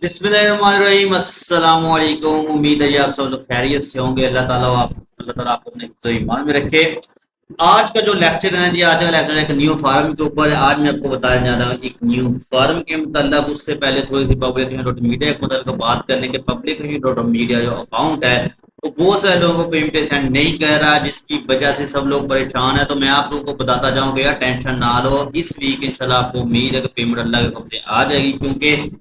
बिस्मिल्लाहिर्रहमानिर्रहीम। अस्सलाम वालेकुम। उम्मीद है जी आप सब लोग खैरियत से होंगे। अल्लाह ताला आपको अपने हिफ्ज़ व ईमान में रखे। आज का जो लेक्चर है जी, आज का लेक्चर एक न्यू फार्म के ऊपर है। आज मैं आपको बताने जा रहा हूँ एक न्यू फार्म के मतलब। उससे पहले थोड़ी सी पब्लिक डॉट मीडिया के मतलब बात कर लेंगे। पब्लिक डॉट मीडिया जो अकाउंट है वो बहुत सारे लोगों को पेमेंट सेंड नहीं कर रहा, जिसकी वजह से सब लोग परेशान है। तो मैं आप लोगों को बताता जाऊंगा यार, टेंशन ना लो। इस वीक इंशाल्लाह आपको उम्मीद है कि पेमेंट अल्लाह के कब्जे आ जाएगी, क्योंकि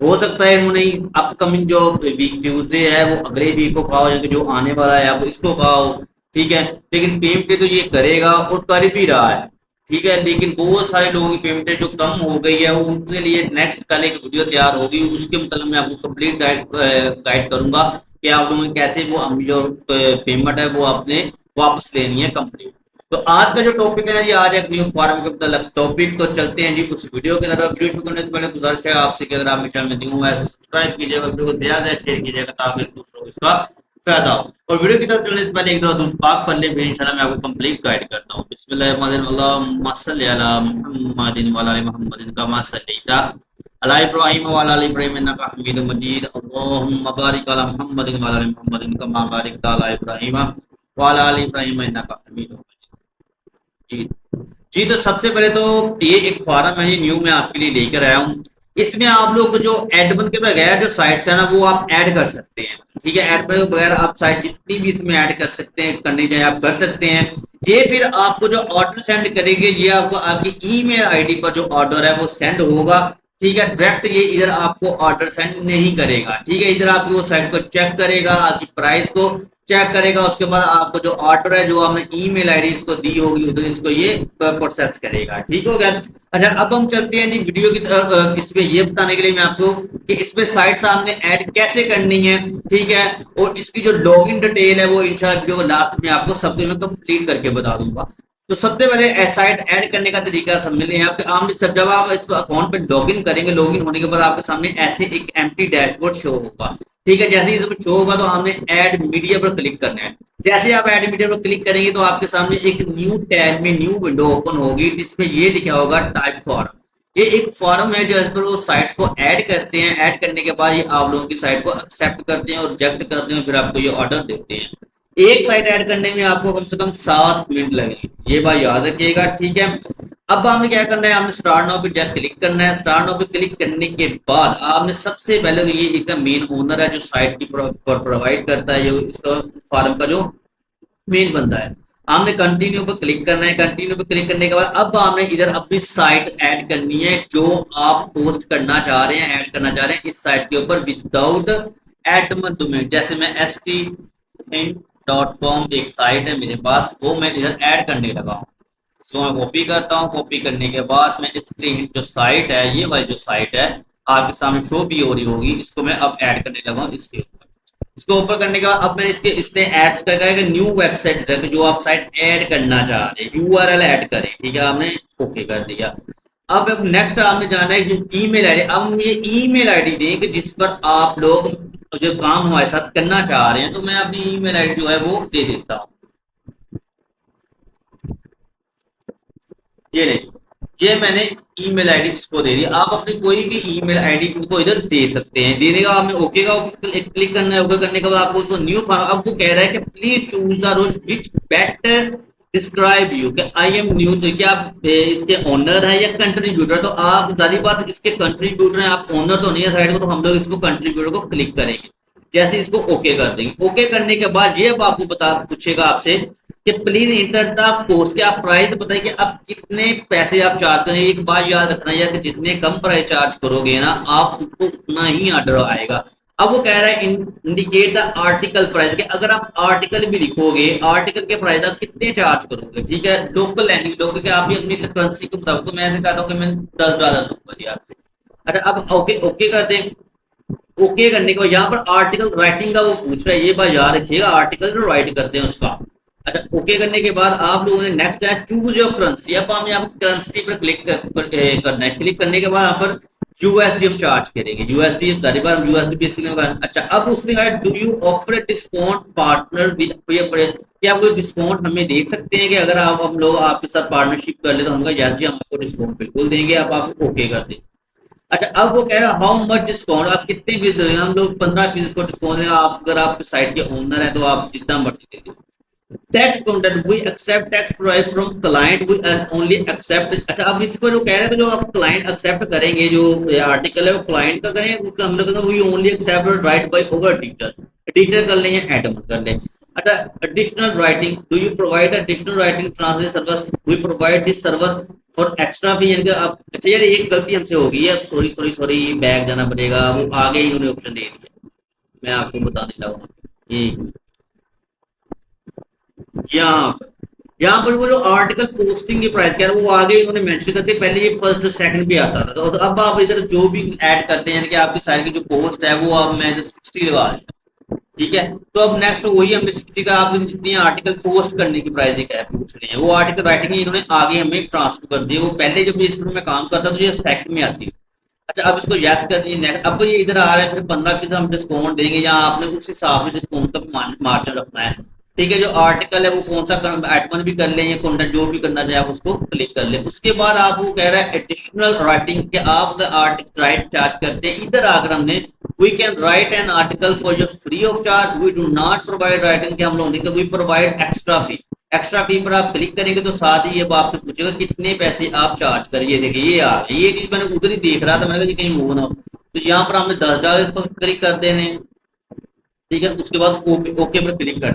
हो सकता है उन्होंने अपकमिंग जो वीक ट्यूसडे है वो अगले वीक को खाओ, जो आने वाला है वो इसको खाओ। ठीक है, लेकिन पेमेंट तो ये करेगा और कर भी रहा है। ठीक है, लेकिन बहुत सारे लोगों की पेमेंट जो कम हो गई है वो उनके लिए नेक्स्ट कल एक वीडियो तैयार होगी, उसके मतलब मैं आपको कंप्लीट गाइड करूंगा कि आप लोगों ने कैसे वो जो पेमेंट है वो आपने वापस लेनी है कंप्लीट। तो आज का जो टॉपिक है जी, आज एक न्यू फॉर्म के मतलब टॉपिक। तो चलते हैं जी उस वीडियो की तरफ। वीडियो शुरू करने से पहले गुजारिश है आपसे कि अगर आप मेरे चैनल में न्यू है तो सब्सक्राइब कीजिएगा, वीडियो को ज्यादा शेयर कीजिएगा ताकि दूसरों को इसका फायदा हो। और वीडियो की तरफ चलने से पहले एक दो दूध पाक पढ़ ले, फिर इंशाल्लाह मैं आपको कंप्लीट गाइड करता हूँ। बिस्मिल्लाहिर्रहमानिर्रहीम। सल्ली अला मुहम्मदिन व अला आलि मुहम्मदिन कमा सल्लैता अला इब्राहीम व अला आलि इब्राहीम इन्नका हमीदुम मजीद। अल्लाहुम्मा बारिक अला मुहम्मदिन व अला आलि मुहम्मदिन कमा बारकता अला इब्राहीम व अला आलि इब्राहीम इन्नका हमीदुम जी। जी, तो सबसे पहले तो ये एक फॉर्म है, ये न्यू मैं आपके लिए लेकर आया हूँ। इसमें आप लोग जो एडमिन के बगैर जो साइट्स है ना वो आप ऐड कर सकते हैं। ठीक है, एडमिन के बगैर आप साइट जितनी भी इसमें ऐड कर सकते हैं, करनी चाहे आप कर सकते हैं। ये फिर आपको जो ऑर्डर सेंड करेंगे ये आपको आपकी ईमेल आईडी पर जो ऑर्डर है वो सेंड होगा। ठीक है, डायरेक्ट ये इधर आपको ऑर्डर सेंड नहीं करेगा। ठीक है, इधर आपकी वो साइट को चेक करेगा, आपकी प्राइस को चेक करेगा, उसके बाद आपको जो ऑर्डर है जो आपने ईमेल आईडी इसको दी होगी उधर इसको ये प्रोसेस करेगा। ठीक हो गया। अच्छा, अब हम चलते हैं जी वीडियो की तरफ। इसमें ये बताने के लिए मैं आपको कि इसमें साइट सामने ऐड कैसे करनी है। ठीक है, और इसकी जो लॉगिन डिटेल है वो इंशाल्लाह वीडियो को लास्ट में आपको सब मैं कंप्लीट करके बता दूंगा। तो सबसे पहले साइट ऐड करने का तरीका समझ लें। आपके आमने सब जब आप इस अकाउंट पे लॉगिन करेंगे, लॉगिन होने के बाद आपके सामने ऐसे एक एम्प्टी डैशबोर्ड शो होगा। ठीक है, जैसे ही इसमें शो होगा तो हमने ऐड मीडिया पर क्लिक करना है। जैसे आप ऐड मीडिया पर क्लिक करेंगे तो आपके सामने एक न्यू टैब में न्यू विंडो ओपन होगी, जिसमें ये लिखा होगा टाइप फॉर्म। ये एक फॉर्म है जो इस पर वो साइट्स को ऐड करते हैं। ऐड करने के बाद ये आप लोगों की साइट को एक्सेप्ट करते हैं और रिजेक्ट करते हैं, फिर आपको ये ऑर्डर देते हैं। एक साइट ऐड करने में आपको कम से कम 7 मिनट लगेंगे, ये बात याद रखिएगा। ठीक है, अब आपने क्या करना है, आपने स्टार्ट नाउ पे जब क्लिक करना है। स्टार्ट नाउ पे क्लिक करने के बाद आपने सबसे पहले तो ये इसका मेन ओनर है जो साइट की प्रोवाइड करता है, जो इसका फॉर्म का जो मेन बंदा है, आपने कंटिन्यू पे क्लिक करना है। कंटिन्यू पे क्लिक करने के बाद अब आपने इधर अपनी साइट ऐड करनी है जो आप पोस्ट करना चाह रहे हैं, ऐड करना चाह रहे हैं इस साइट के ऊपर विदाउट एडमन डोमेन। जैसे मैं st.com एक साइट है मेरे पास, वो मैं इधर ऐड करने लगा हूँ। इसको मैं कॉपी करता हूँ। कॉपी करने के बाद मैं इसकी जो साइट है, ये वाली जो साइट है आपके सामने शो भी हो रही होगी, इसको मैं अब ऐड करने लगा हूँ इसके ऊपर। इसको ऊपर करने के बाद अब मैं इसके इसने एड्स कर कि न्यू वेबसाइट जो आप साइट ऐड करना चाह रहे हैं यूआरएल ऐड करें। ठीक है, आपने ओके कर दिया। अब नेक्स्ट आपने जाना है जो ईमेल आईडी। अब हम ये ईमेल आईडी देंगे जिस पर आप लोग जो काम हमारे साथ करना चाह रहे हैं। तो मैं अपनी ईमेल आईडी जो है वो दे देता हूँ। ये नहीं, ये मैंने ईमेल आईडी इसको दे दी। आप अपनी कोई भी ईमेल आईडी इनको इधर दे सकते हैं। देने का आपने ओके का क्लिक करना है। ओके करने के बाद आपको तो न्यू फॉर्म आपको कह रहा है कि please choose the role which better describe you, कि आई एम न्यू। तो क्या आप इसके ओनर है या कंट्रीब्यूटर? तो आप सारी बात इसके कंट्रीब्यूटर हैं, आप ओनर तो नहीं है साइड को, तो हम लोग इसको कंट्रीब्यूटर को क्लिक करेंगे। जैसे इसको ओके कर देंगे। ओके करने के बाद ये अब आपको बता पूछेगा आपसे कि प्लीज इंटर द पोस्ट, के आप प्राइस बताइए कि आप कितने पैसे आप चार्ज करेंगे। एक बात याद रखना यार कि जितने कम प्राइस चार्ज करोगे ना आपको उतना ही ऑर्डर आएगा। अब वो कह रहा है इंडिकेट द आर्टिकल प्राइस, कि अगर आप आर्टिकल भी लिखोगे, आर्टिकल के प्राइस आप कितने चार्ज करोगे। ठीक है, लोकल लैंग्वेज लोगे कि आप भी अपनी करेंसी के मुताबिक। तो मैं ऐसे कहता हूँ कि मैं $10 दूंगा जी आपसे। अच्छा, अब ओके ओके कर दें। ओके करने के बाद यहाँ पर आर्टिकल राइटिंग का वो पूछ रहा है, ये बात याद रखिएगा, आर्टिकल जो राइट करते हैं उसका। अच्छा, ओके करने के बाद आप लोगों ने नेक्स्ट है चूज योर करेंसी। अब हम यहाँ पर करेंसी पर क्लिक करना है। क्लिक करने के बाद यहाँ पर यूएसडी हम चार्ज करेंगे। यूएसडी सारी बार हम यूएसडी बेसिक। अच्छा, अब उसने कहा do you offer discount partner with, क्या आप कोई डिस्काउंट हमें दे सकते हैं कि अगर आप हम लोग आपके साथ पार्टनरशिप कर ले? तो हम कहा यार जी हम आपको डिस्काउंट बिल्कुल देंगे। अब आप ओके कर दें। अच्छा, अब वो कह रहा है हाउ मच डिस्काउंट, आप कितने फीस देंगे, हम लोग 15% को डिस्काउंट देंगे, आप अगर आप साइट के ओनर है तो आप जितना मर्जी दे दीजिए। Text content we accept text provide from client, we only accept. अच्छा, अब इसको जो कह रहे हैं जो आप क्लाइंट एक्सेप्ट करेंगे, जो आर्टिकल है वो क्लाइंट का करें, वो हम लोग we only accept write by over teacher, teacher कर लें या एडमिन कर लें। अच्छा, additional writing, do you provide additional writing translation service, we provide this service for extra fee, यानी कि आप, अच्छा यार एक गलती हमसे होगी है, सॉरी सॉरी सॉरी, बैग जाना पड़ेगा, वो आगे ही उन्होंने ऑप्शन दे दिया, मैं आपको बताने लगा ये यहाँ पर, यहाँ पर वो जो आर्टिकल पोस्टिंग की प्राइस क्या है वो आगे इन्होंने मेंशन करते, पहले ये फर्स्ट सेकंड पे आता था, तो अब आप इधर जो भी ऐड करते हैं, यानी कि आपकी साइड की जो पोस्ट है वो अब मैं 60 लगा रही, ठीक है। तो अब नेक्स्ट वही हमने 60 का, आपने जितनी आर्टिकल पोस्ट करने की प्राइस क्या है पूछ रहे हैं, वो आर्टिकल राइटिंग इन्होंने आगे हमें ट्रांसफर कर दिया, वो पहले जब इस पर मैं काम करता तो ये सेकंड में आती है। अच्छा, अब इसको यस कर दीजिए नेक्स्ट, अब ये इधर आ रहा है फिर 15% हम डिस्काउंट देंगे, या आपने उस हिसाब से डिस्काउंट का मार्जिन रखना है, ठीक है। जो आर्टिकल है वो कौन सा एडमन भी कर लें या कंटेंट जो भी करना चाहे आप उसको क्लिक कर लें। उसके बाद आप वो कह रहा है एडिशनल राइटिंग के, आप अगर आर्टिकल राइट चार्ज करते हैं, इधर आकर हमने we can write an article for your free of charge, we do not provide writing के, हम लोग नहीं, we provide extra fee. Extra fee पर आप क्लिक करेंगे तो साथ ही ये आपसे पूछेगा कितने पैसे आप चार्ज करिए, देखिए ये आ गया, ये चीज मैंने उधर ही देख रहा था, मैंने कहा कहीं वो ना हो। तो यहाँ पर हमने $10 पर क्लिक कर देने, ठीक है। उसके बाद ओके, ओके पर क्लिक कर,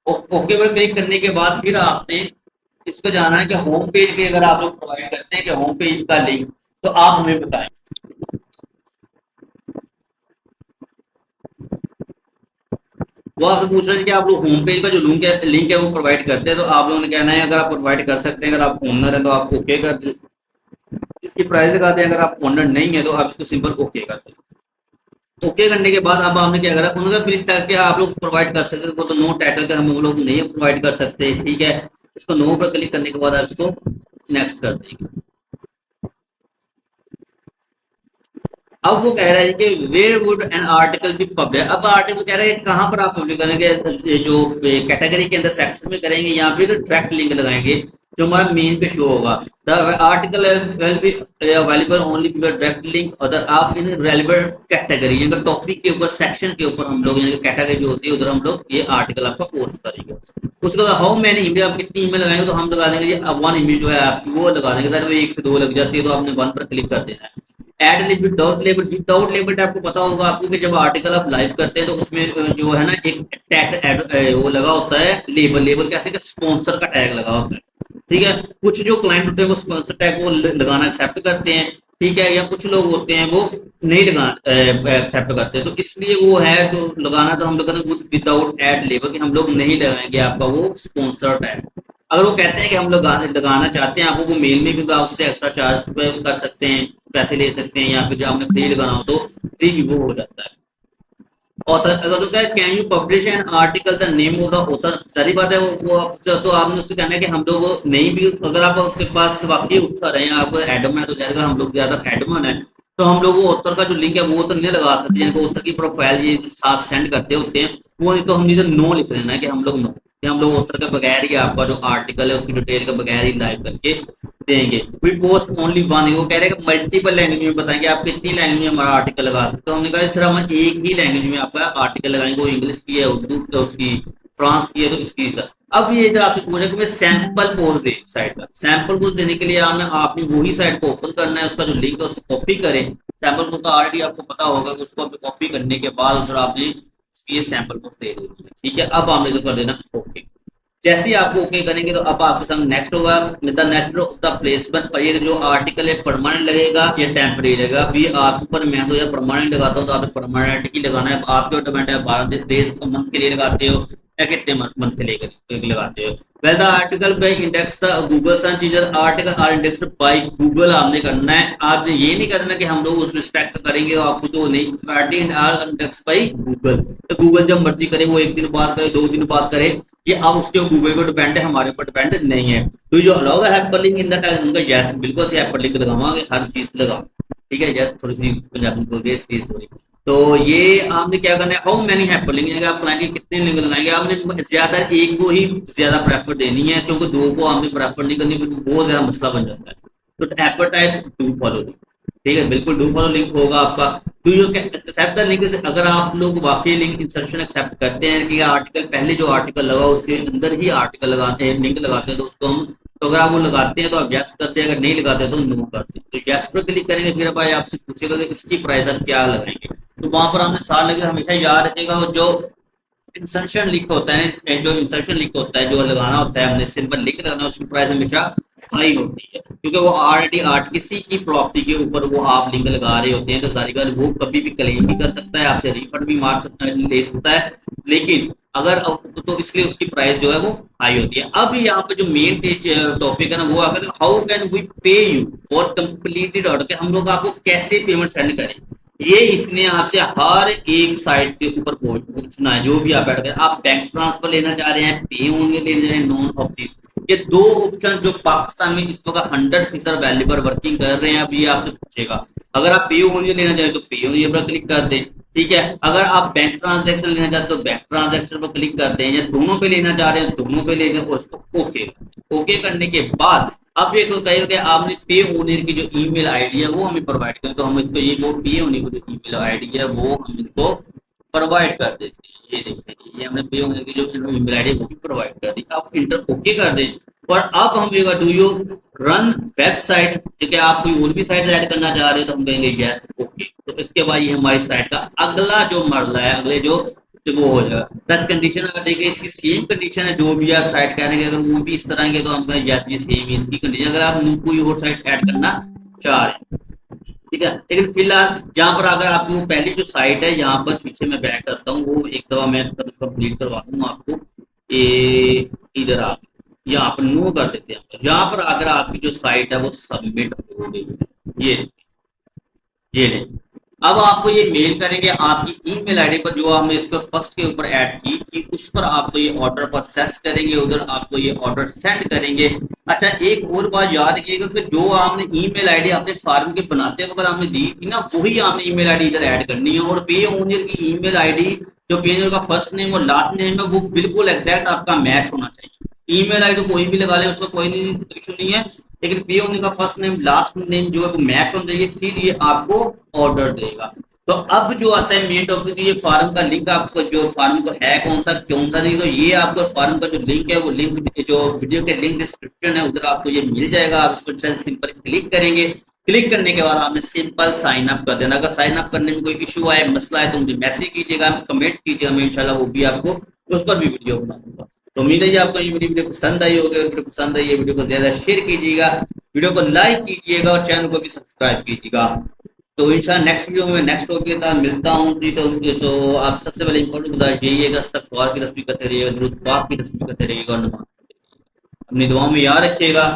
ओके पर क्लिक करने के बाद फिर आपने इसको जाना है कि होम पेज पे अगर आप लोग प्रोवाइड करते हैं कि होम पेज का लिंक, तो आप हमें बताएं। वो आपसे पूछ रहे हैं कि आप लोग होम पेज का जो लिंक है वो प्रोवाइड करते हैं, तो आप लोगों ने कहना है अगर आप प्रोवाइड कर सकते हैं, अगर आप ओनर है तो आप ओके कर दें, इसकी प्राइस लगाते हैं, अगर आप ओनर नहीं है तो आप इसको सिंपल ओके कर दें। ओके करने के बाद अब आपने क्या करा, उन्होंने फिर इस तरह के आप लोग प्रोवाइड कर सकते हैं, तो नो टाइटल का हम लोग नहीं प्रोवाइड कर सकते, ठीक है। इसको नो पर क्लिक करने के बाद आप इसको नेक्स्ट कर देंगे। अब वो कह रहा है कि where would an article be publish, अब आर्टिकल कह रहा है कहाँ पर आप पब्लिश करेंगे, जो कैटेगरी के अंदर सेक्शन में करेंगे या फिर डायरेक्ट लिंक लगाएंगे जो हमारा मेन पे शो होगा। The article will be available only with direct link, other आप इन रेलेवेंट कैटेगरी, यानी टॉपिक के ऊपर सेक्शन के ऊपर हम लोग, यानी कैटेगरी जो होती है उधर हम लोग ये आर्टिकल आपका पोस्ट करेंगे। उसके बाद हाउ मैनी इमेज, आप कितनी ईमेल लगाएंगे, तो हम लगा देंगे वन इमेज जो है आपकी वो लगा देंगे, सर वो 1 से 2 लग जाती है, तो आपने वन पर क्लिक कर देना है। Add link without label, without label आपको पता होगा आपको कि जब आर्टिकल आप लाइव करते हैं तो उसमें जो है ना एक टैग वो लगा होता है, लेबल, लेबल कैसे कि स्पॉन्सर का टैग लगा होता है, ठीक है। कुछ जो क्लाइंट होते हैं वो स्पॉन्सर टैग वो लगाना एक्सेप्ट करते हैं, ठीक है, या कुछ लोग होते हैं वो नहीं लगा एक्सेप्ट करते, तो इसलिए वो है तो लगाना, तो हम लोग कहते हैं विदाउट एड लेबल, कि हम लोग नहीं लगाएंगे आपका वो स्पॉन्सर टैग। अगर वो कहते हैं कि हम लोग लगाना चाहते हैं, आपको वो मेल में भी तो आप उससे एक्स्ट्रा चार्ज कर सकते हैं, पैसे ले सकते हैं, या फिर आपने फ्री लगाना हो तो फ्री भी वो हो जाता है। ऑथर अगर तो क्या can you publish an article the name of the author, सारी बात है तो आपने उससे कहना है कि हम लोग नहीं भी, अगर आप आपके पास वाकई ऑथर है, आप एडम है, तो जाएगा हम लोग ज्यादा एडमन है, तो हम लोग वो ऑथर का जो लिंक है वो तो नहीं लगा सकते, जिनको ऑथर की प्रोफाइल ये साथ सेंड करते होते हैं, वो नहीं, तो हम इधर नो लिख देना है कि हम लोग नो, कि हम लोग ऑथर के बगैर ही आपका जो आर्टिकल है उसकी डिटेल के बगैर ही लाइव करके देंगे। वी पोस्ट ओनली वन, वो कह रहे हैं मल्टीपल लैंग्वेज में बताएंगे आप कितनी लैंग्वेज में हमारा आर्टिकल लगा सकते हो, हमने कहा सर हम एक ही लैंग्वेज में आपका आर्टिकल लगाएंगे, वो इंग्लिश की है, उर्दू की, उसकी फ्रांस की है, तो इसकी सर। अब ये इधर आपसे पूछा कि मैं सैंपल पोस्ट दे साइट का, सैंपल पोस्ट देने के लिए आपने वही साइट को ओपन करना है, उसका जो लिंक है उसको कॉपी करें, सैंपल पोस्ट का ऑलरेडी आपको पता होगा कि उसको कॉपी करने के बाद उधर आपने ये सैंपल पोस्ट दे देनी है, ठीक है। अब आपने इधर कर देना ओके, जैसे ही आपको ओके करेंगे तो अब आपके सामने नेक्स्ट होगा, the next of the placement पर, ये जो आर्टिकल है परमानेंट लगेगा या टेम्परेरी लगेगा, भी आपके ऊपर, मैं तो यार परमानेंट लगाता हूँ, तो आपको परमानेंट ही लगाना है, आपके ऑटोमेटिक है 12 डेज मंथ के लिए लगाते हो या कितने मंथ के लिए लगाते हो। Well the article by index the Google search engine, article are index by Google आपने करना है, आपने ये नहीं करना कि हम लोग उस रिस्पेक्ट करेंगे आपको, तो नहीं, article are index by Google, तो गूगल जब मर्जी करे, वो 1 दिन बाद करे, 2 दिन बाद करे, ये अब उसके गूगल को डिपेंड है, हमारे ऊपर डिपेंड नहीं है। तो जो allow hyperlink in the time, उनका यस बिल्कुल से हाइपरलिंक लगावांगे, हर चीज लगा, ठीक है। यस थोड़ी सी पंजाबी बोल गई इसकी सॉरी। तो ये आपने क्या करना है, हाउ मैनी हाइपरलिंक, आप बनाएंगे कितने लिंक लगाएंगे, आपने ज्यादा एक को ही ज्यादा प्रेफर देनी है, क्योंकि दो को आपने प्रेफर नहीं करनी, बहुत ज्यादा मसला बन जाता है, तो एडवर्टाइज टू फॉलो। ठीक है, बिल्कुल डू फॉलो लिंक होगा आपका। Do you accept the link, अगर आप लोग वाकई लिंक इंसर्शन एक्सेप्ट करते हैं कि आर्टिकल पहले जो आर्टिकल लगा उसके अंदर ही आर्टिकल लगाते हैं, लिंक लगाते हैं, तो उसको हम, तो अगर आप वो लगाते हैं तो आप यस करते हैं, अगर नहीं लगाते हैं तो नो करते हैं। तो यस पर क्लिक करेंगे, फिर भाई आपसे पूछेगा कि इसकी प्राइस आप क्या लगाएंगे, तो वहां पर हमने साल लगे, हमेशा याद रखिएगा। और जो इंसर्शन लिंक होता है, जो इंसर्शन लिंक होता है जो लगाना होता है, हमने सिंपल लिंक लगाना है, उसकी प्राइस हमेशा हाई होती है, क्योंकि वो ऑलरेडी आर्ट किसी की प्रॉपर्टी के ऊपर वो आप लिंक लगा रहे होते हैं, तो सारी बात वो कभी भी क्लेम भी कर सकता है, आपसे रिफंड भी मार सकता है, ले सकता है। लेकिन अगर तो इसलिए उसकी प्राइस जो है वो हाई होती है। अब यहाँ पे जो मेन टॉपिक है ना, वो आकर हाउ कैन वी पे यू फॉर कंप्लीटेड ऑर्डर, हम लोग आपको कैसे पेमेंट सेंड करें। ये इसने आपसे हर एक साइट के ऊपर पूछना है, जो भी आप ऐड करें। आप बैंक ट्रांसफर लेना चाह रहे हैं, पे ओनली लेना चाह रहे हैं, नॉन ऑफ दी, ये दो ऑप्शन जो पाकिस्तान में इस वक्त 100% अवेलेबल वर्किंग कर रहे हैं, अब ये आपसे पूछेगा। अगर आप पे ओनली लेना चाहें तो पे ओनली पर क्लिक कर दें, ठीक है। अगर आप बैंक ट्रांजेक्शन लेना चाहते हो तो बैंक ट्रांजेक्शन पर क्लिक कर दें, या दोनों पे लेना चाह रहे हैं दोनों पे लेने, उसको ओके ओके करने के बाद अब ये तो कहेगा कि आपने पे ओनर की जो ईमेल आईडी है वो हमें प्रोवाइड करें, तो हम इसको ये वो पे ओनर की जो ईमेल आईडी है वो हम इनको प्रोवाइड कर देते हैं। ये देखिए, ये हमने पे ओनर की जो ईमेल आईडी वो भी प्रोवाइड कर दी, आप इंटर ओके कर दें। और अब हम कहेगा डू यू रन वेबसाइट, ठीक है, आप कोई और भी साइट ऐड करना चाह रहे हो तो हम कहेंगे यस ओके। तो इसके बाद ये हमारी साइट का अगला जो मरला है, अगले जो, तो वो हो जाएगा। दैट कंडीशन अगर देखिए इसकी सेम कंडीशन है, जो भी आप साइट कह रहे हैं, अगर वो भी इस तरह के तो हम कहें यस ये सेम है इसकी कंडीशन, अगर आप कोई और साइट ऐड करना चाह रहे हैं, ठीक है। लेकिन फिलहाल यहाँ पर अगर आपकी वो पहली जो साइट है, यहाँ पर पीछे मैं बैक करता हूँ, वो एक दफा मैं कंप्लीट करवा दूँ आपको। ये इधर आप यहाँ पर नो कर देते हैं, यहाँ पर अगर आपकी जो साइट है वो सबमिट हो गई है, ये नहीं। अब आपको ये मेल करेंगे आपकी ईमेल आईडी पर, जो हमने इसको फर्स्ट के ऊपर ऐड की कि उस पर आपको ये ऑर्डर प्रोसेस करेंगे, उधर आपको ये ऑर्डर सेंड करेंगे। अच्छा, एक और बात याद रखिएगा कि जो आपने ईमेल आईडी अपने फार्म के बनाते वक्त आपने दी थी ना, वही आपने ईमेल आईडी इधर ऐड करनी है। और पे ओनर की ईमेल आईडी, जो पे ओनर का फर्स्ट नेम और लास्ट नेम है, वो बिल्कुल एग्जैक्ट आपका मैच होना चाहिए। ईमेल आईडी कोई भी लगा ले, उसका कोई नहीं इशू नहीं है, लेकिन पे होने का फर्स्ट नेम लास्ट नेम जो है वो मैच होना चाहिए, फिर ये आपको ऑर्डर देगा। तो अब जो आता है मेन टॉपिक, ये फार्म का लिंक, आपको जो फार्म को है कौन सा नहीं, तो ये आपको फार्म का जो लिंक है, वो लिंक जो वीडियो के लिंक डिस्क्रिप्शन है उधर आपको ये मिल जाएगा। आप उसको सिंपल क्लिक करेंगे, क्लिक करने के बाद आपने सिंपल साइन अप कर देना। अगर साइन अप करने में कोई इशू आए, मसला है, तो मुझे मैसेज कीजिएगा, कमेंट्स कीजिएगा, मैं इंशाल्लाह वो भी आपको उस पर भी वीडियो बना दूंगा। तो उम्मीद है कि आपको ये वीडियो पसंद आई होगी, और वीडियो पसंद आई है वीडियो को ज्यादा शेयर कीजिएगा, वीडियो को लाइक कीजिएगा, और चैनल को भी सब्सक्राइब कीजिएगा। तो इंशाल्लाह नेक्स्ट वीडियो में नेक्स्ट टॉपिक के साथ मिलता हूँ जी। तो आप सबसे पहले इंपॉर्टेंट गुजारिश यही है, इस्तग़फ़ार की तस्बीह करते रहिएगा, दुरूद पाक की तस्बीह करते रहिएगा, और नमाज अपनी दुआओं में याद रखिएगा।